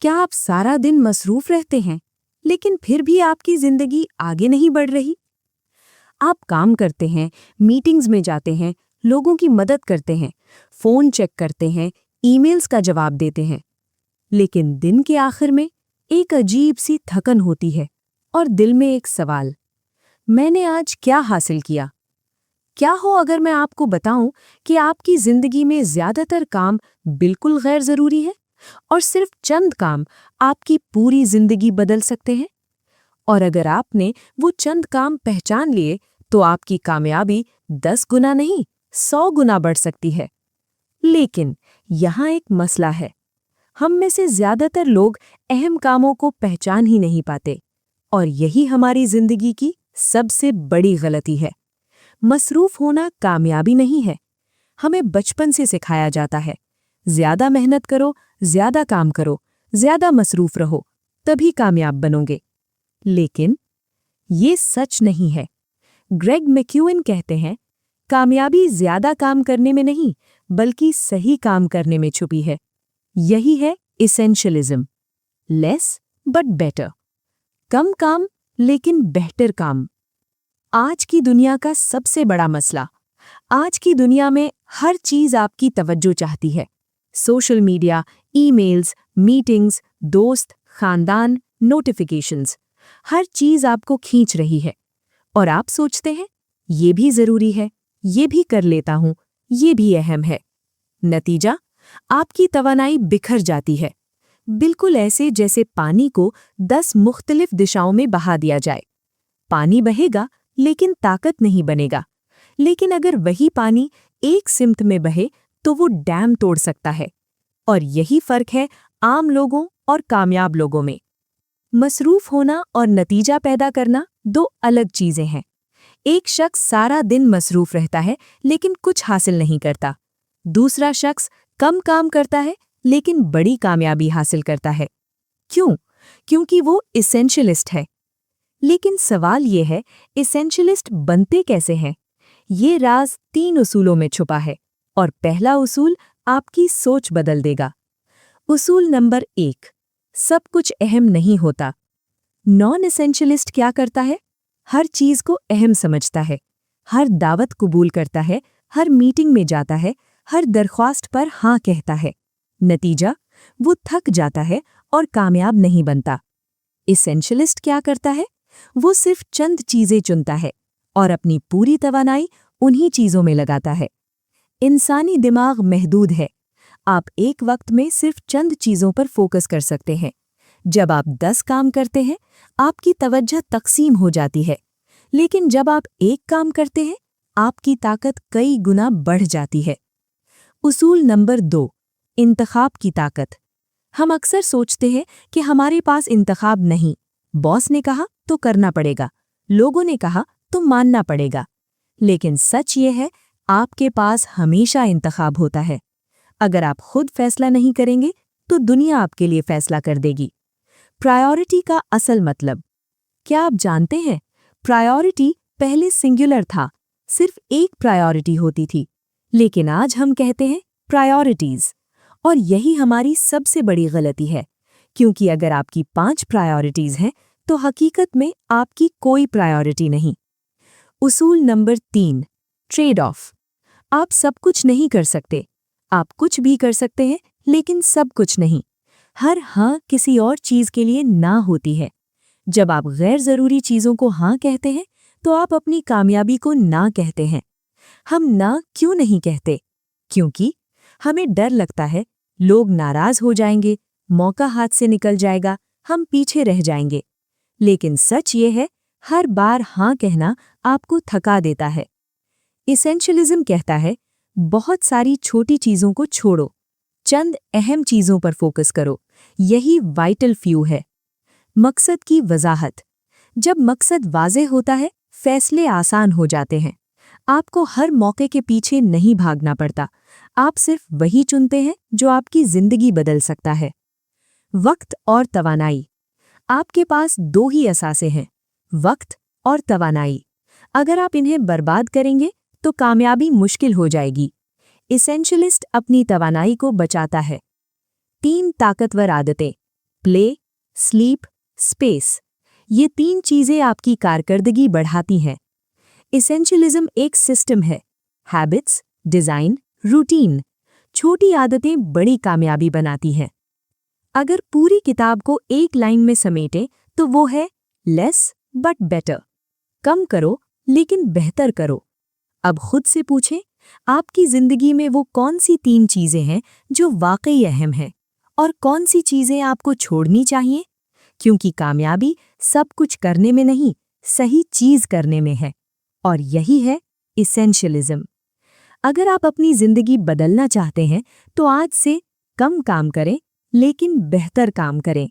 क्या आप सारा दिन मसरूफ रहते हैं, लेकिन फिर भी आपकी जिंदगी आगे नहीं बढ़ रही? आप काम करते हैं, मीटिंग्स में जाते हैं, लोगों की मदद करते हैं, फोन चेक करते हैं, ईमेल्स का जवाब देते हैं, लेकिन दिन के आखिर में एक अजीब सी थकन होती है और दिल में एक सवाल, मैंने आज क्या हासिल किया? क्या हो अगर मैं आपको बताऊं कि आपकी जिंदगी में ज्यादातर काम बिल्कुल गैर जरूरी है और सिर्फ चंद काम आपकी पूरी जिंदगी बदल सकते हैं? और अगर आपने वो चंद काम पहचान लिए तो आपकी कामयाबी 10 गुना नहीं 100 गुना बढ़ सकती है। लेकिन यहाँ एक मसला है, हम में से ज्यादातर लोग अहम कामों को पहचान ही नहीं पाते और यही हमारी जिंदगी की सबसे बड़ी गलती है। मसरूफ होना कामयाबी नहीं है। हमें बचपन से सिखाया जाता है, ज्यादा मेहनत करो, ज्यादा काम करो, ज्यादा मसरूफ रहो, तभी कामयाब बनोगे। लेकिन ये सच नहीं है। ग्रेग मैक्यूइन कहते हैं, कामयाबी ज्यादा काम करने में नहीं, बल्कि सही काम करने में छुपी है। यही है एसेंशियलिज्म। Less but better. कम काम लेकिन बेहतर काम। आज की दुनिया का सबसे बड़ा मसला, आज की दुनिया में हर चीज आपकी तवज्जो चाहती है। सोशल मीडिया, ईमेल्स, मीटिंग्स, दोस्त, खानदान, नोटिफिकेशंस, हर चीज आपको खींच रही है और आप सोचते हैं ये भी जरूरी है, ये भी कर लेता हूं, ये भी अहम है। नतीजा, आपकी तवानाई बिखर जाती है, बिल्कुल ऐसे जैसे पानी को 10 मुख्तलिफ दिशाओं में बहा दिया जाए। पानी बहेगा लेकिन ताकत नहीं बनेगा। लेकिन अगर वही पानी एक सिमत में बहे तो वो डैम तोड़ सकता है। और यही फर्क है आम लोगों और कामयाब लोगों में। मसरूफ होना और नतीजा पैदा करना दो अलग चीजें हैं। एक शख्स सारा दिन मसरूफ रहता है लेकिन कुछ हासिल नहीं करता। दूसरा शख्स कम काम करता है लेकिन बड़ी कामयाबी हासिल करता है। क्यों? क्योंकि वो एसेंशियलिस्ट है। लेकिन सवाल ये है, एसेंशियलिस्ट बनते कैसे हैं? ये राज 3 उसूलों में छुपा है और पहला उसूल आपकी सोच बदल देगा। उसूल नंबर 1, सब कुछ अहम नहीं होता। नॉन एसेंशियलिस्ट क्या करता है? हर चीज को अहम समझता है, हर दावत कबूल करता है, हर मीटिंग में जाता है, हर दरख्वास्त पर हाँ कहता है। नतीजा, वो थक जाता है और कामयाब नहीं बनता। एसेंशियलिस्ट क्या करता है? वो सिर्फ चंद चीजें चुनता है और अपनी पूरी तवानाई उन्हीं चीजों में लगाता है। इंसानी दिमाग महदूद है। आप एक वक्त में सिर्फ चंद चीजों पर फोकस कर सकते हैं। जब आप 10 काम करते हैं, आपकी तवज्जो तकसीम हो जाती है। लेकिन जब आप एक काम करते हैं, आपकी ताकत कई गुना बढ़ जाती है। उसूल नंबर 2, इंतखाब की ताकत। हम अक्सर सोचते हैं कि हमारे पास इंतखाब नहीं। बॉस ने कहा तो करना पड़ेगा, लोगों ने कहा तो मानना पड़ेगा। लेकिन सच ये है, आपके पास हमेशा इंतखाब होता है। अगर आप खुद फैसला नहीं करेंगे तो दुनिया आपके लिए फैसला कर देगी। प्रायोरिटी का असल मतलब क्या आप जानते हैं? प्रायोरिटी पहले सिंगुलर था, सिर्फ एक प्रायोरिटी होती थी। लेकिन आज हम कहते हैं प्रायोरिटीज, और यही हमारी सबसे बड़ी गलती है। क्योंकि अगर आपकी 5 प्रायोरिटीज हैं तो हकीकत में आपकी कोई प्रायोरिटी नहीं। उसूल नंबर 3, ट्रेड ऑफ। आप सब कुछ नहीं कर सकते। आप कुछ भी कर सकते हैं लेकिन सब कुछ नहीं। हर हाँ किसी और चीज के लिए ना होती है। जब आप गैर जरूरी चीजों को हाँ कहते हैं तो आप अपनी कामयाबी को ना कहते हैं। हम ना क्यों नहीं कहते? क्योंकि हमें डर लगता है लोग नाराज हो जाएंगे, मौका हाथ से निकल जाएगा, हम पीछे रह जाएंगे। लेकिन सच ये है, हर बार हाँ कहना आपको थका देता है। एसेंशियलिज्म कहता है, बहुत सारी छोटी चीजों को छोड़ो, चंद अहम चीजों पर फोकस करो, यही वाइटल फ्यू है। मकसद की वजाहत। जब मकसद वाज़ेह होता है, फैसले आसान हो जाते हैं। आपको हर मौके के पीछे नहीं भागना पड़ता। आप सिर्फ वही चुनते हैं जो आपकी जिंदगी बदल सकता है। वक्त और तवानाई। आपके पास 2 ही असासे हैं, वक्त और तवानाई। अगर आप इन्हें बर्बाद करेंगे तो कामयाबी मुश्किल हो जाएगी। एसेंशियलिस्ट अपनी तवानाई को बचाता है। 3 ताकतवर आदतें। Play, sleep, space. ये 3 चीजें आपकी कारकर्दगी बढ़ाती हैं। इसेंशियलिज्म एक सिस्टम है। Habits, design, routine. छोटी आदतें बड़ी कामयाबी बनाती हैं। अगर पूरी किताब को एक लाइन में समेटें तो वो है लेस बट बेटर। कम करो लेकिन बेहतर करो। अब खुद से पूछें, आपकी जिंदगी में वो कौन सी 3 चीजें हैं जो वाकई अहम हैं और कौन सी चीजें आपको छोड़नी चाहिए? क्योंकि कामयाबी सब कुछ करने में नहीं, सही चीज करने में है। और यही है इसेंशियलिज्म। अगर आप अपनी जिंदगी बदलना चाहते हैं तो आज से कम काम करें लेकिन बेहतर काम करें।